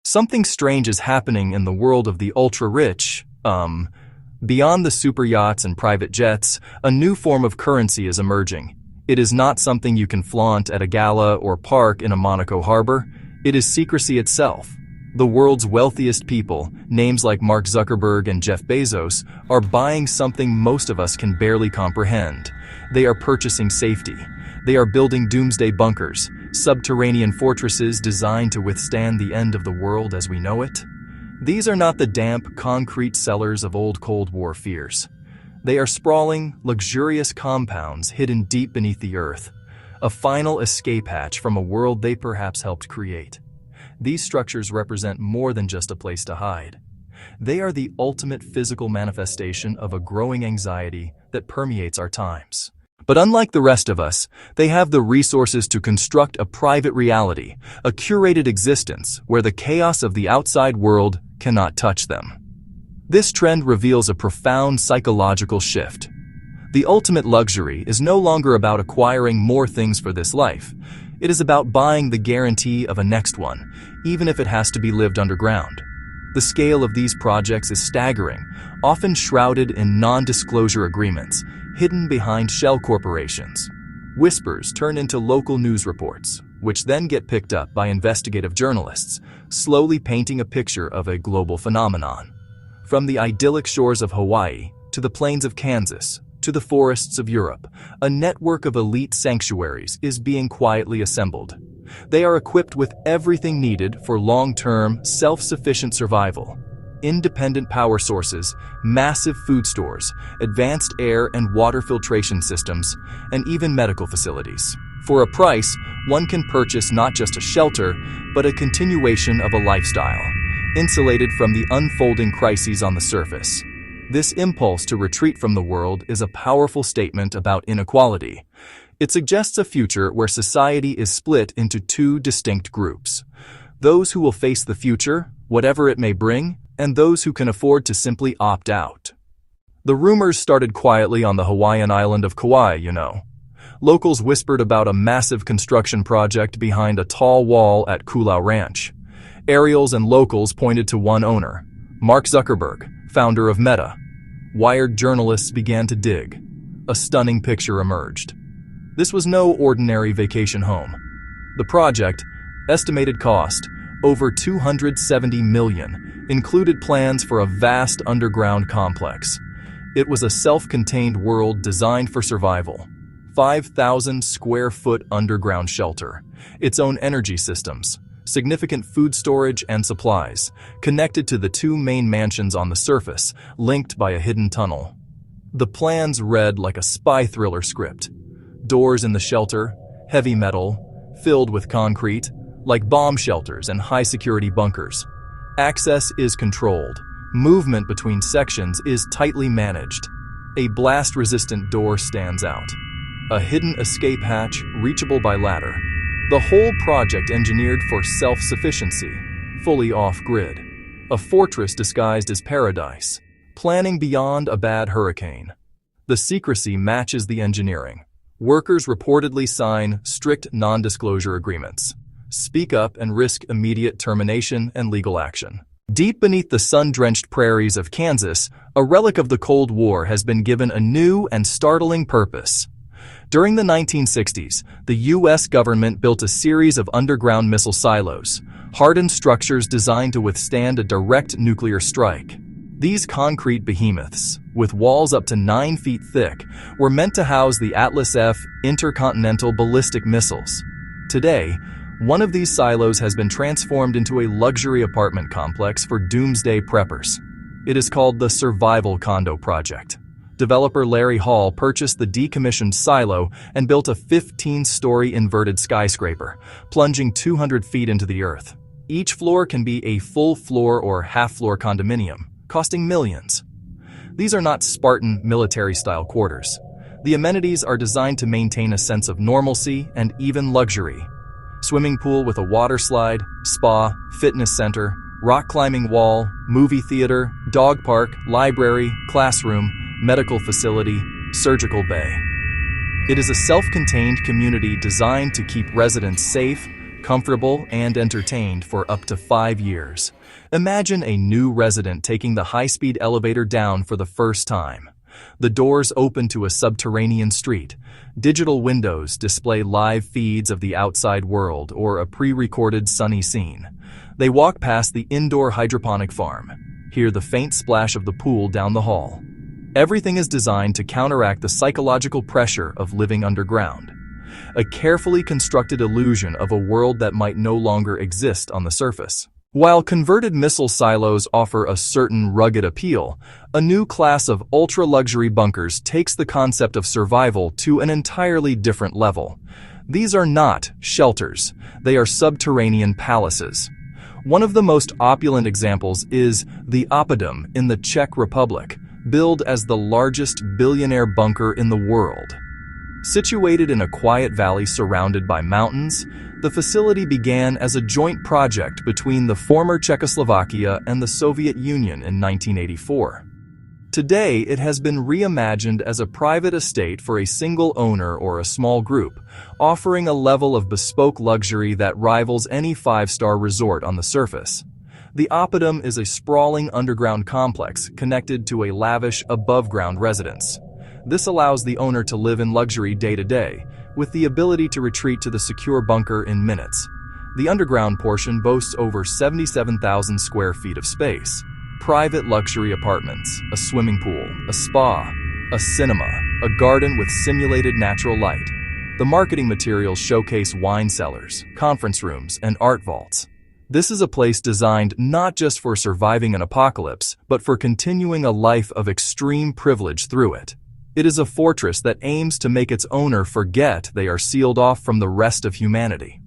Something strange is happening in the world of the ultra-rich. Beyond the super yachts and private jets, a new form of currency is emerging. It is not something you can flaunt at a gala or park in a Monaco harbor. It is secrecy itself. The world's wealthiest people, names like Mark Zuckerberg and Jeff Bezos, are buying something most of us can barely comprehend. They are purchasing safety. They are building doomsday bunkers, subterranean fortresses designed to withstand the end of the world as we know it. These are not the damp, concrete cellars of old Cold War fears. They are sprawling, luxurious compounds hidden deep beneath the earth, a final escape hatch from a world they perhaps helped create. These structures represent more than just a place to hide. They are the ultimate physical manifestation of a growing anxiety that permeates our times. But unlike the rest of us, they have the resources to construct a private reality, a curated existence where the chaos of the outside world cannot touch them. This trend reveals a profound psychological shift. The ultimate luxury is no longer about acquiring more things for this life. It is about buying the guarantee of a next one, even if it has to be lived underground. The scale of these projects is staggering, often shrouded in non-disclosure agreements, hidden behind shell corporations. Whispers turn into local news reports, which then get picked up by investigative journalists, slowly painting a picture of a global phenomenon. From the idyllic shores of Hawaii, to the plains of Kansas, to the forests of Europe, a network of elite sanctuaries is being quietly assembled. They are equipped with everything needed for long-term, self-sufficient survival. Independent power sources, massive food stores, advanced air and water filtration systems, and even medical facilities. For a price, one can purchase not just a shelter, but a continuation of a lifestyle, insulated from the unfolding crises on the surface. This impulse to retreat from the world is a powerful statement about inequality. It suggests a future where society is split into two distinct groups: those who will face the future, whatever it may bring, and those who can afford to simply opt out. The rumors started quietly on the Hawaiian island of Kauai, Locals whispered about a massive construction project behind a tall wall at Kulau Ranch. Aerials and locals pointed to one owner, Mark Zuckerberg, founder of Meta. Wired journalists began to dig. A stunning picture emerged. This was no ordinary vacation home. The project, estimated cost, over $270 million, included plans for a vast underground complex. It was a self-contained world designed for survival. 5,000 square foot underground shelter, its own energy systems, significant food storage and supplies, connected to the two main mansions on the surface, linked by a hidden tunnel. The plans read like a spy thriller script. Doors in the shelter, heavy metal, filled with concrete, like bomb shelters and high-security bunkers. Access is controlled. Movement between sections is tightly managed. A blast-resistant door stands out. A hidden escape hatch reachable by ladder. The whole project engineered for self-sufficiency, fully off-grid. A fortress disguised as paradise, planning beyond a bad hurricane. The secrecy matches the engineering. Workers reportedly sign strict non-disclosure agreements. Speak up and risk immediate termination and legal action. Deep beneath the sun-drenched prairies of Kansas, a relic of the Cold War has been given a new and startling purpose. During the 1960s, the U.S. government built a series of underground missile silos, hardened structures designed to withstand a direct nuclear strike. These concrete behemoths, with walls up to 9 feet thick, were meant to house the Atlas F intercontinental ballistic missiles. Today, one of these silos has been transformed into a luxury apartment complex for doomsday preppers. It is called the Survival Condo Project. Developer Larry Hall purchased the decommissioned silo and built a 15-story inverted skyscraper, plunging 200 feet into the earth. Each floor can be a full-floor or half-floor condominium, costing millions. These are not Spartan military-style quarters. The amenities are designed to maintain a sense of normalcy and even luxury. Swimming pool with a water slide, spa, fitness center, rock climbing wall, movie theater, dog park, library, classroom, medical facility, surgical bay. It is a self-contained community designed to keep residents safe, comfortable and entertained for up to 5 years. Imagine a new resident taking the high-speed elevator down for the first time. The doors open to a subterranean street. Digital windows display live feeds of the outside world or a pre-recorded sunny scene. They walk past the indoor hydroponic farm, hear the faint splash of the pool down the hall. Everything is designed to counteract the psychological pressure of living underground. A carefully constructed illusion of a world that might no longer exist on the surface. While converted missile silos offer a certain rugged appeal, a new class of ultra-luxury bunkers takes the concept of survival to an entirely different level. These are not shelters, they are subterranean palaces. One of the most opulent examples is the Oppidum in the Czech Republic, billed as the largest billionaire bunker in the world. Situated in a quiet valley surrounded by mountains, the facility began as a joint project between the former Czechoslovakia and the Soviet Union in 1984. Today, it has been reimagined as a private estate for a single owner or a small group, offering a level of bespoke luxury that rivals any five-star resort on the surface. The Oppidum is a sprawling underground complex connected to a lavish above-ground residence. This allows the owner to live in luxury day to day, with the ability to retreat to the secure bunker in minutes. The underground portion boasts over 77,000 square feet of space. Private luxury apartments, a swimming pool, a spa, a cinema, a garden with simulated natural light. The marketing materials showcase wine cellars, conference rooms, and art vaults. This is a place designed not just for surviving an apocalypse, but for continuing a life of extreme privilege through it. It is a fortress that aims to make its owner forget they are sealed off from the rest of humanity.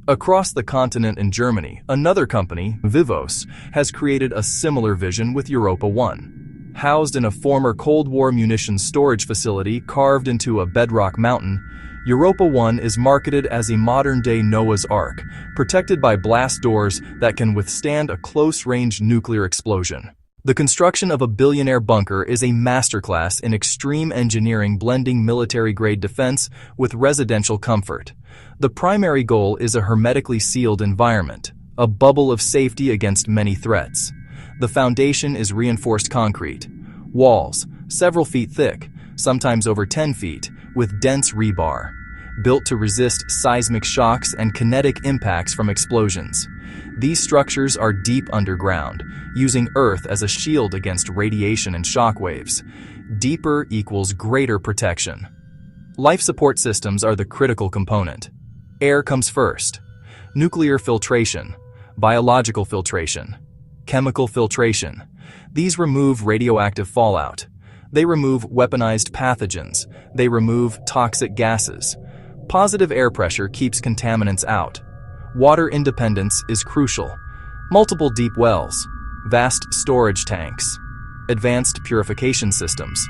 Across the continent in Germany, another company, Vivos, has created a similar vision with Europa One. Housed in a former Cold War munitions storage facility carved into a bedrock mountain, Europa One is marketed as a modern-day Noah's Ark, protected by blast doors that can withstand a close-range nuclear explosion. The construction of a billionaire bunker is a masterclass in extreme engineering, blending military-grade defense with residential comfort. The primary goal is a hermetically sealed environment, a bubble of safety against many threats. The foundation is reinforced concrete. Walls, several feet thick, sometimes over 10 feet, with dense rebar, built to resist seismic shocks and kinetic impacts from explosions. These structures are deep underground, using Earth as a shield against radiation and shock waves. Deeper equals greater protection. Life support systems are the critical component. Air comes first. Nuclear filtration, biological filtration, chemical filtration. These remove radioactive fallout. They remove weaponized pathogens. They remove toxic gases. Positive air pressure keeps contaminants out. Water independence is crucial. Multiple deep wells, vast storage tanks, advanced purification systems,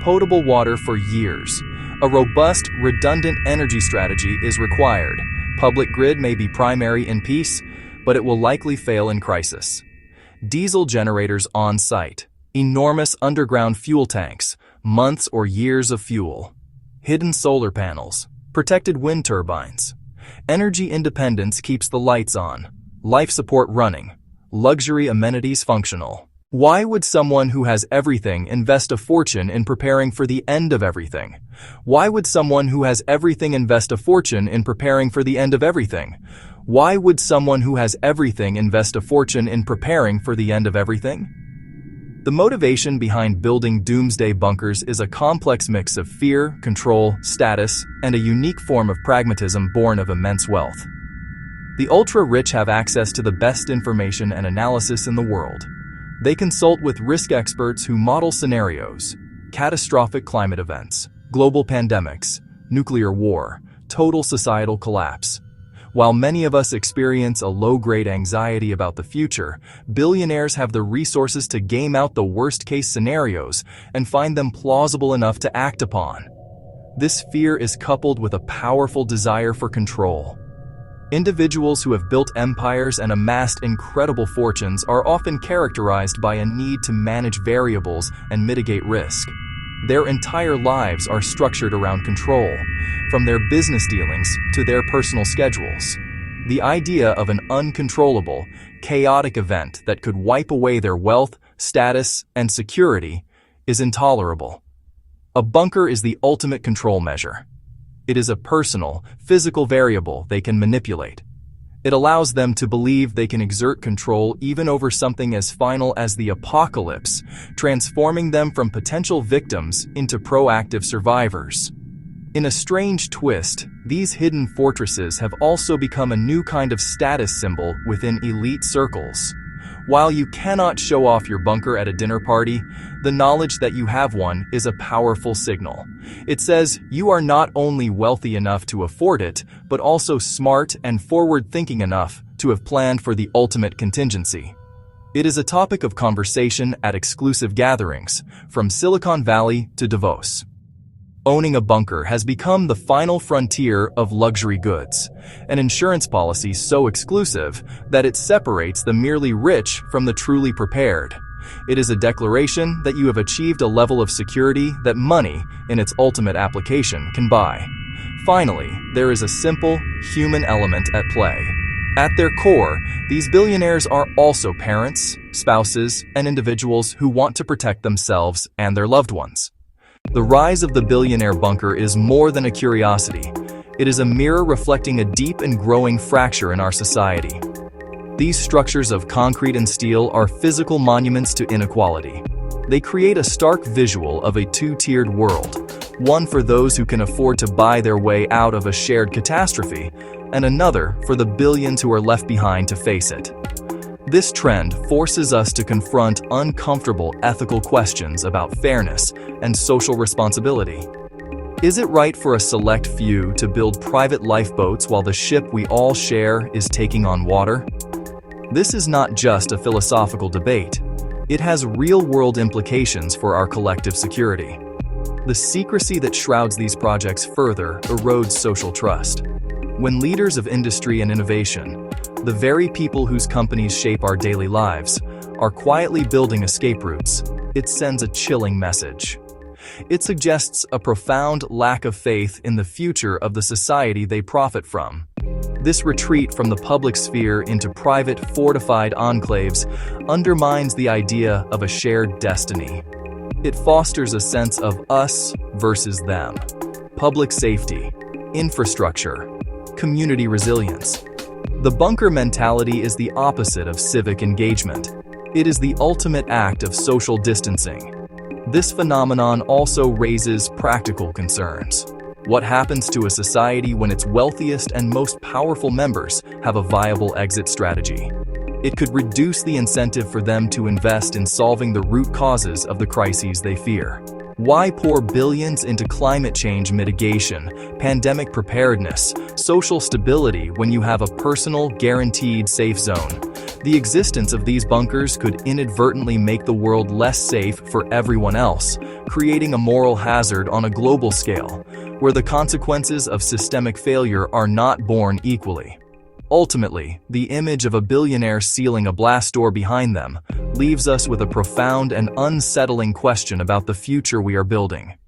potable water for years. A robust, redundant energy strategy is required. Public grid may be primary in peace, but it will likely fail in crisis. Diesel generators on site, enormous underground fuel tanks, months or years of fuel, hidden solar panels, protected wind turbines. Energy independence keeps the lights on, life support running, luxury amenities functional. Why would someone who has everything invest a fortune in preparing for the end of everything? Why would someone who has everything invest a fortune in preparing for the end of everything? Why would someone who has everything invest a fortune in preparing for the end of everything? The motivation behind building doomsday bunkers is a complex mix of fear, control, status, and a unique form of pragmatism born of immense wealth. The ultra-rich have access to the best information and analysis in the world. They consult with risk experts who model scenarios, catastrophic climate events, global pandemics, nuclear war, total societal collapse. While many of us experience a low-grade anxiety about the future, billionaires have the resources to game out the worst-case scenarios and find them plausible enough to act upon. This fear is coupled with a powerful desire for control. Individuals who have built empires and amassed incredible fortunes are often characterized by a need to manage variables and mitigate risk. Their entire lives are structured around control, from their business dealings to their personal schedules. The idea of an uncontrollable, chaotic event that could wipe away their wealth, status, and security is intolerable. A bunker is the ultimate control measure. It is a personal, physical variable they can manipulate. It allows them to believe they can exert control even over something as final as the apocalypse, transforming them from potential victims into proactive survivors. In a strange twist, these hidden fortresses have also become a new kind of status symbol within elite circles. While you cannot show off your bunker at a dinner party, the knowledge that you have one is a powerful signal. It says you are not only wealthy enough to afford it, but also smart and forward-thinking enough to have planned for the ultimate contingency. It is a topic of conversation at exclusive gatherings, from Silicon Valley to Davos. Owning a bunker has become the final frontier of luxury goods, an insurance policy so exclusive that it separates the merely rich from the truly prepared. It is a declaration that you have achieved a level of security that money, in its ultimate application, can buy. Finally, there is a simple, human element at play. At their core, these billionaires are also parents, spouses, and individuals who want to protect themselves and their loved ones. The rise of the billionaire bunker is more than a curiosity. It is a mirror reflecting a deep and growing fracture in our society. These structures of concrete and steel are physical monuments to inequality. They create a stark visual of a two-tiered world, one for those who can afford to buy their way out of a shared catastrophe, and another for the billions who are left behind to face it. This trend forces us to confront uncomfortable ethical questions about fairness and social responsibility. Is it right for a select few to build private lifeboats while the ship we all share is taking on water? This is not just a philosophical debate. It has real-world implications for our collective security. The secrecy that shrouds these projects further erodes social trust. When leaders of industry and innovation, the very people whose companies shape our daily lives, are quietly building escape routes, it sends a chilling message. It suggests a profound lack of faith in the future of the society they profit from. This retreat from the public sphere into private, fortified enclaves undermines the idea of a shared destiny. It fosters a sense of us versus them. Public safety, infrastructure, community resilience. The bunker mentality is the opposite of civic engagement. It is the ultimate act of social distancing. This phenomenon also raises practical concerns. What happens to a society when its wealthiest and most powerful members have a viable exit strategy? It could reduce the incentive for them to invest in solving the root causes of the crises they fear. Why pour billions into climate change mitigation, pandemic preparedness, social stability when you have a personal, guaranteed safe zone? The existence of these bunkers could inadvertently make the world less safe for everyone else, creating a moral hazard on a global scale, where the consequences of systemic failure are not borne equally. Ultimately, the image of a billionaire sealing a blast door behind them leaves us with a profound and unsettling question about the future we are building.